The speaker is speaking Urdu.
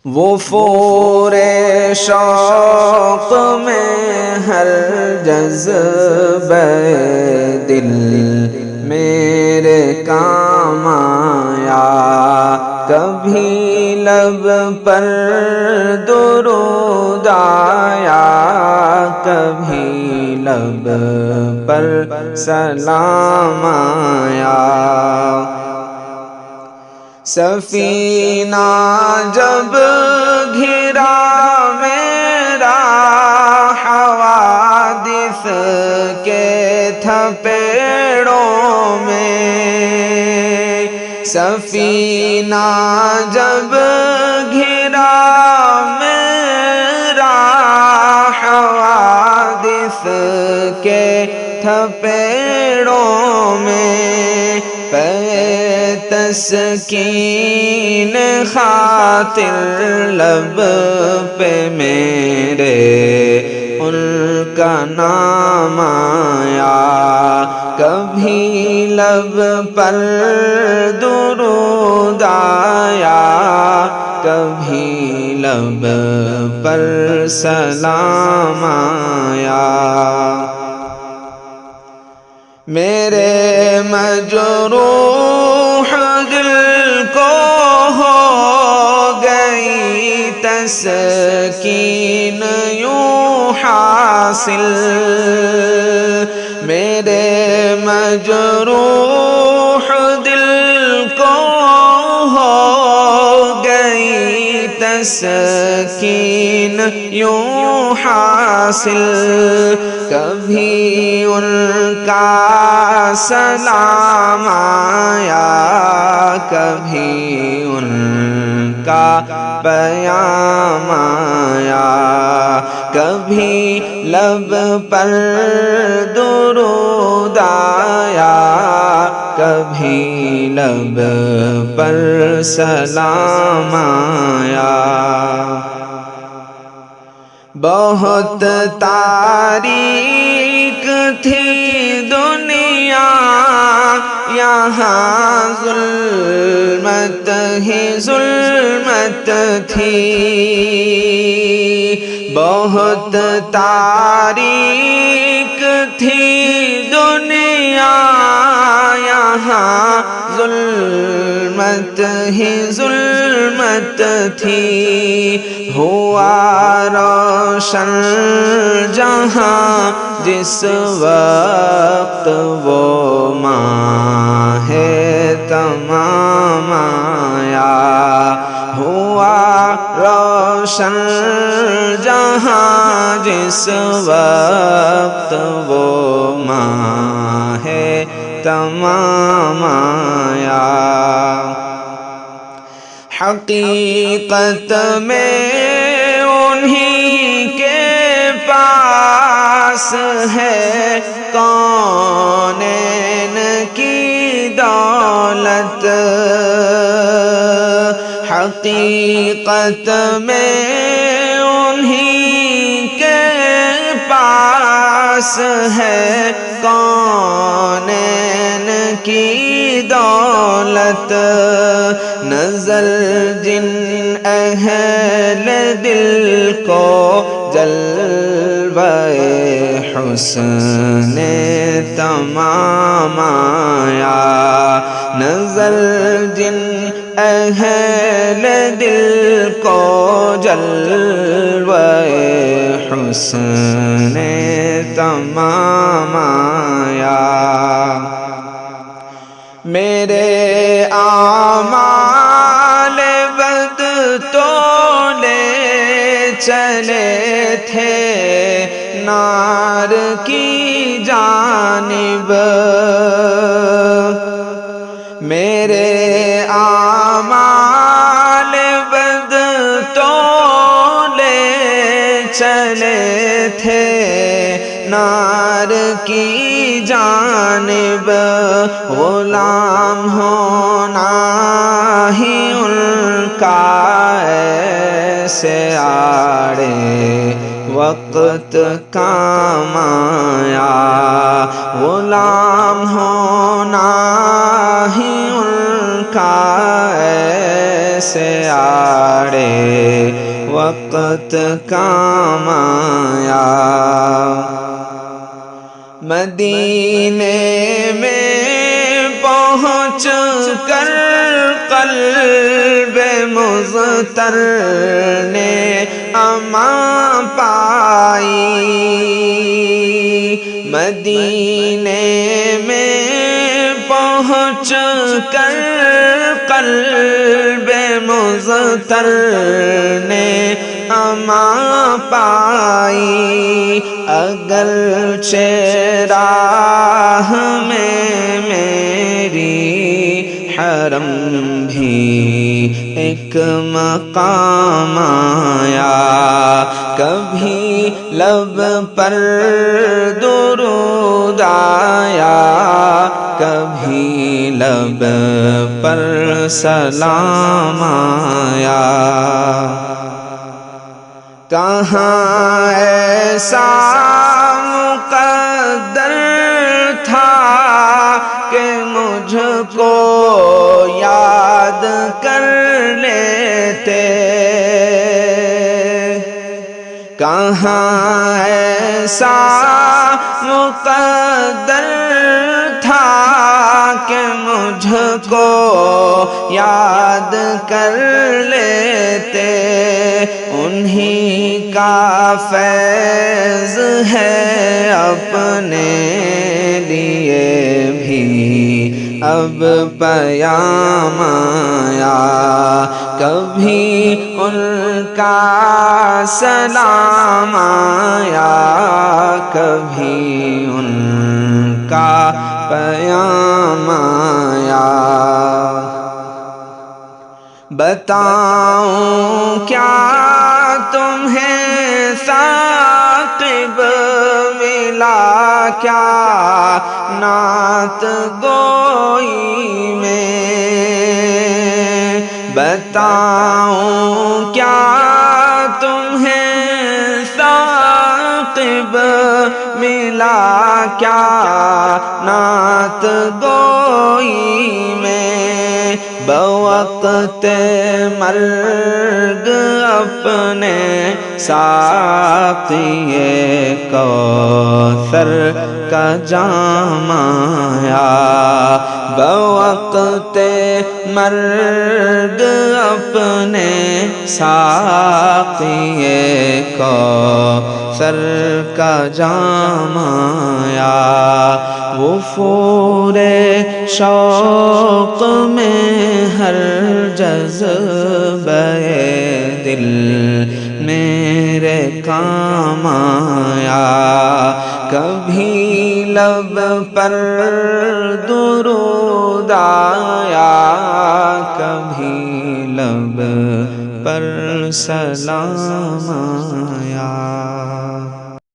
وہ فور شوق میں ہر جذبہ دل میرے کام آیا، کبھی لب پر درود آیا، کبھی لب پر سلام آیا۔ سفینہ جب گھرا میرا حوادث کے تھپیڑوں میں، سفینہ جب گھرا میرا حوادث کے تھپیڑوں میں، تسکین خاطر لب پہ میرے ان کا نام آیا، کبھی لب پر درود آیا، کبھی لب پر سلام آیا۔ میرے مجروح دل کو ہو گئی تسکین یوں حاصل، میرے مجروح دل کو ہو گئی تسکین یوں حاصل، کبھی ان کا سلام آیا، کبھی ان کا پیام آیا، کبھی لب پر درود آیا، کبھی لب پر سلام آیا۔ بہت تاریک تھی دنیا یہاں ظلمت ہی ظلمت تھی، بہت تاریک تھی دنیا یہاں ظلمت ہی ظلمت تھی، ہوا روشن جہاں جس وقت وہ ماہ تمام آیا، ہوا روشن جہاں جس وقت وہ ماہ تمام آیا۔ حقیقت میں انہی کے پاس ہے کونین کی دولت، حقیقت میں انہی کے پاس ہے کونین کی دولت، نظر جن اہل دل کو جلوہ حسن تمام آیا، نظر جن اہل دل کو جلوہ حسن تمام آیا۔ میرے اعمال بد تو لے چلے تھے نار کی جانب، میرے اعمال بد تو لے چلے تھے نار کی جانب، غلام ہونا ہی ان کا ایسے آڑے وقت کام آیا، غلام ہونا ہی ان کا سے آڑے وقت کام آیا۔ مدینے میں پہنچ کر قلب مضطر نے امان پائی۔ مدینے میں پہنچ کر قلب مضطر نے امان پائی۔ اگرچہ راہ میں میری حرم بھی ایک مقام آیا، کبھی لب پر درود آیا، کبھی لب پر سلام آیا۔ کہاں ایسا مقدر تھا کہ مجھ کو یاد کر لیتے، کہاں ایسا مقدر تھا کہ مجھ کو یاد کر لیتے۔ انہی کا فیض ہے اپنے لیے بھی اب پیام آیا، کبھی ان کا سلام آیا، کبھی ان کا پیام آیا۔ بتاؤں کیا تمہیں ثاقب ملا کیا نعت گوئی میں، بتاؤں کیا تمہیں ثاقب ملا کیا نعت گوئی میں۔ بوقت مرگ اپنے ساقی کوثر کا جام آیا، بوقت مرگ اپنے ساقی کوثر کا جام آیا۔ وفور شوق میں ہر جذبہ دل میرے کام آیا، کبھی لب پر درود آیا، کبھی لب پر سلام آیا۔